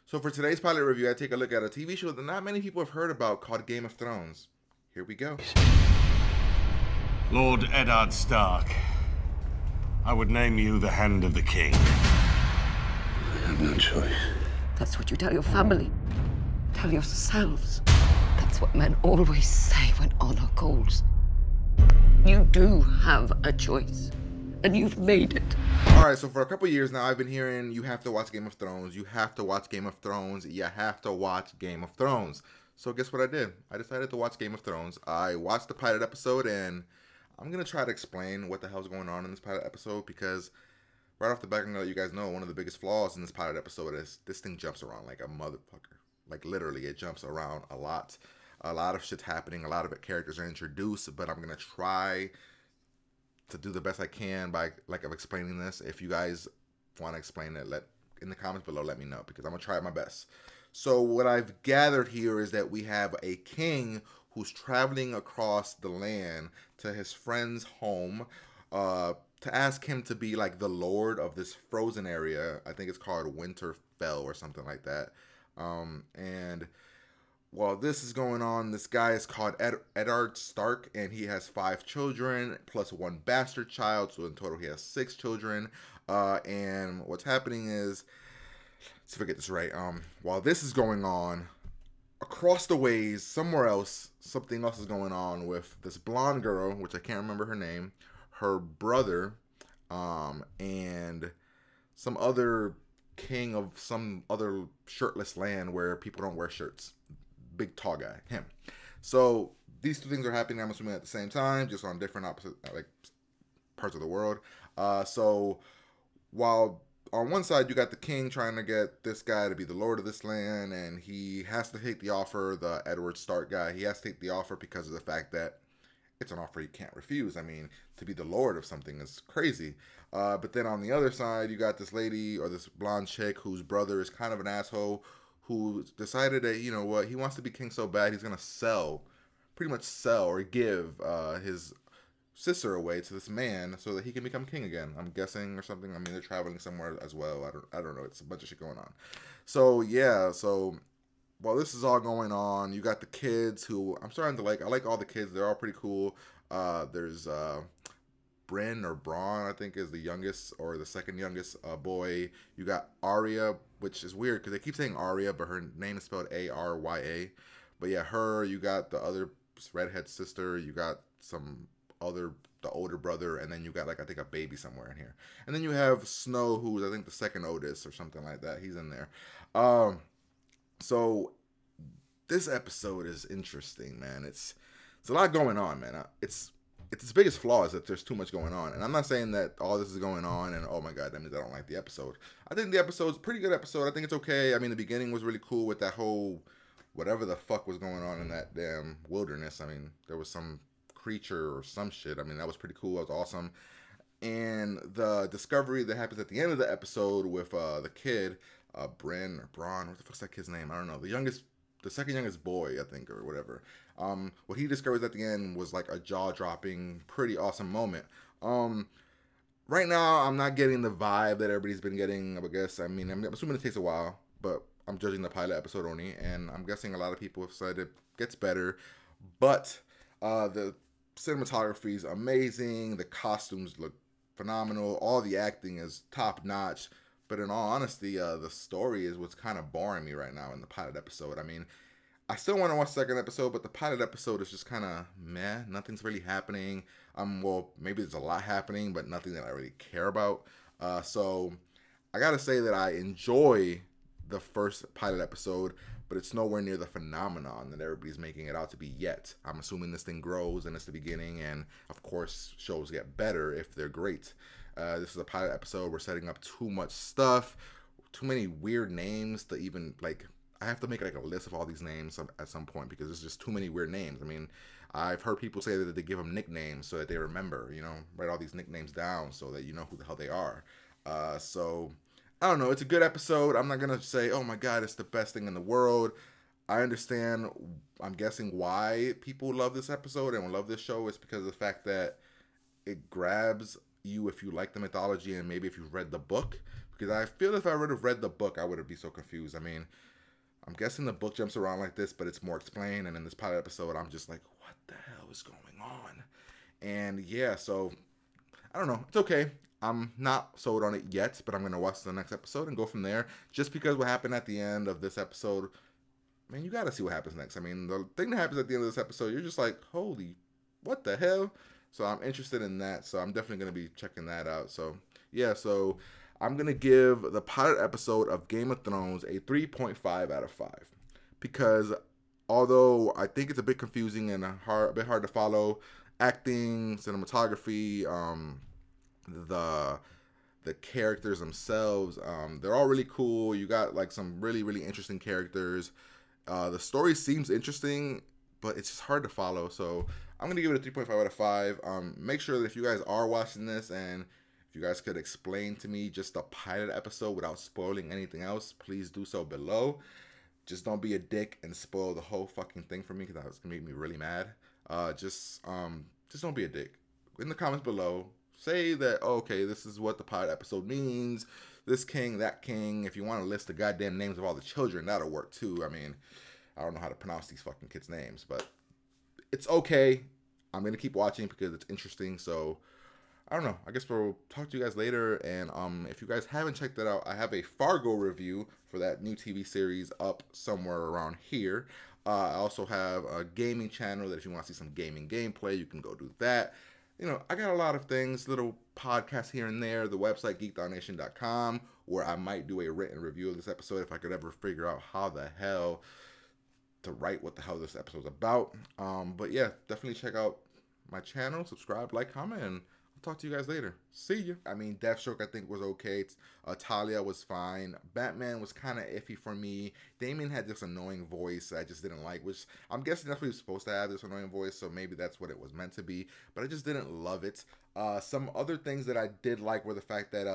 So for today's pilot review, I take a look at a TV show that not many people have heard about called Game of Thrones. Here we go. Lord Eddard Stark, I would name you the Hand of the King. I have no choice. That's what you tell your family. Tell yourselves. That's what men always say when honor calls. You do have a choice, and you've made it. Alright, so for a couple years now, I've been hearing you have to watch Game of Thrones, you have to watch Game of Thrones, you have to watch Game of Thrones. So guess what I did? I decided to watch Game of Thrones. I watched the pilot episode, and I'm going to try to explain what the hell's going on in this pilot episode, because right off the bat, I'm going to let you guys know one of the biggest flaws in this pilot episode is this thing jumps around like a motherfucker. Like, literally, it jumps around a lot. A lot of shit's happening, a lot of it characters are introduced, but I'm going to try to do the best I can by of explaining this. If you guys want to explain it, in the comments below, let me know, because I'm gonna try my best. So what I've gathered here is that we have a king who's traveling across the land to his friend's home to ask him to be like the lord of this frozen area. I think it's called Winterfell or something like that. And while this is going on, this guy is called Eddard Stark, and he has 5 children, plus 1 bastard child, so in total he has 6 children. And what's happening is, let's forget this right, while this is going on, across the ways, somewhere else, something else is going on with this blonde girl, which I can't remember her name, her brother, and some other king of some other shirtless land where people don't wear shirts. Big tall guy, him. So these two things are happening, I'm assuming, at the same time, just on different opposite parts of the world. So while on one side you got the king trying to get this guy to be the lord of this land, and he has to take the offer, the Eddard Stark guy, he has to take the offer because of the fact that it's an offer you can't refuse. I mean, to be the lord of something is crazy. But then on the other side, you got this lady, or this blonde chick, whose brother is kind of an asshole, who decided that, you know what, he wants to be king so bad, he's going to pretty much sell or give his sister away to this man so that he can become king again, I'm guessing, or something. I mean, they're traveling somewhere as well. I don't know. It's a bunch of shit going on. So, yeah, so while this is all going on, you got the kids who I'm starting to like. I like all the kids. They're all pretty cool. There's Bryn or Braun, I think, is the youngest or the second youngest boy. You got Arya, which is weird because they keep saying Arya, but her name is spelled Arya. But yeah, her. You got the other redhead sister. You got the older brother, and then you got I think a baby somewhere in here. And then you have Snow, who's I think the second oldest or something like that. He's in there. So this episode is interesting, man. It's a lot going on, man. Its biggest flaw is that there's too much going on. And I'm not saying that all this is going on and, oh my god, that means I don't like the episode. I think the episode's a pretty good episode. I think it's okay. I mean, the beginning was really cool with that whole whatever the fuck was going on in that damn wilderness. I mean, there was some creature or some shit. I mean, that was pretty cool. That was awesome. And the discovery that happens at the end of the episode with the kid, Bryn or Braun, what the fuck's that kid's name? I don't know. The second youngest boy, I think, or whatever. What he discovers at the end was like a jaw-dropping, pretty awesome moment. Right now, I'm not getting the vibe that everybody's been getting, I guess. I mean, I'm assuming it takes a while, but I'm judging the pilot episode only, and I'm guessing a lot of people have said it gets better. But the cinematography is amazing. The costumes look phenomenal. All the acting is top-notch. But in all honesty, the story is what's kind of boring me right now in the pilot episode. I mean, I still want to watch the second episode, but the pilot episode is just kind of meh. Nothing's really happening. Well, maybe there's a lot happening, but nothing that I really care about. So I gotta say that I enjoy the first pilot episode, but it's nowhere near the phenomenon that everybody's making it out to be yet. I'm assuming this thing grows and it's the beginning, and of course, shows get better if they're great. This is a pilot episode. We're setting up too much stuff, too many weird names to even I have to make a list of all these names at some point because there's just too many weird names. I mean, I've heard people say that they give them nicknames so that they remember, write all these nicknames down so that you know who the hell they are. So I don't know. It's a good episode. I'm not going to say, oh my God, it's the best thing in the world. I understand, I'm guessing why people love this episode and love this show. It's because of the fact that it grabs you if you like the mythology and maybe if you've read the book, because I feel if I would have read the book, I wouldn't be so confused. I mean, I'm guessing the book jumps around like this, but it's more explained. And in this pilot episode, I'm just like, what the hell is going on? And yeah, so I don't know. It's okay. I'm not sold on it yet, but I'm going to watch the next episode and go from there. Just because what happened at the end of this episode, man, you got to see what happens next. I mean, the thing that happens at the end of this episode, you're just like, holy, what the hell? So I'm interested in that. So I'm definitely going to be checking that out. So yeah, so I'm going to give the pilot episode of Game of Thrones a 3.5 out of 5. Because although I think it's a bit confusing and a bit hard to follow, acting, cinematography, the characters themselves, they're all really cool. You got like some really interesting characters. The story seems interesting, but it's just hard to follow. So I'm gonna give it a 3.5 out of 5. Make sure that if you guys are watching this and if you guys could explain to me just the pilot episode without spoiling anything else, please do so below. Just don't be a dick and spoil the whole fucking thing for me, because that's gonna make me really mad. Just don't be a dick. In the comments below, say that, oh, okay, this is what the pilot episode means. This king, that king. If you want to list the goddamn names of all the children, that'll work too. I mean, I don't know how to pronounce these fucking kids' names, but it's okay. I'm gonna keep watching because it's interesting. So I don't know. I guess we'll talk to you guys later. And if you guys haven't checked that out, I have a Fargo review for that new TV series up somewhere around here. I also have a gaming channel that if you want to see some gaming gameplay, you can go do that. You know, I got a lot of things, little podcasts here and there. The website, geekdownation.com, where I might do a written review of this episode if I could ever figure out how the hell to write what the hell this episode's about. But yeah, definitely check out my channel, subscribe, like, comment, and I'll talk to you guys later. See ya. I mean, Deathstroke I think was okay. Talia was fine. Batman was kind of iffy for me. Damien had this annoying voice I just didn't like, which I'm guessing that's what he's supposed to have, this annoying voice, so maybe that's what it was meant to be, but I just didn't love it. Some other things that I did like were the fact that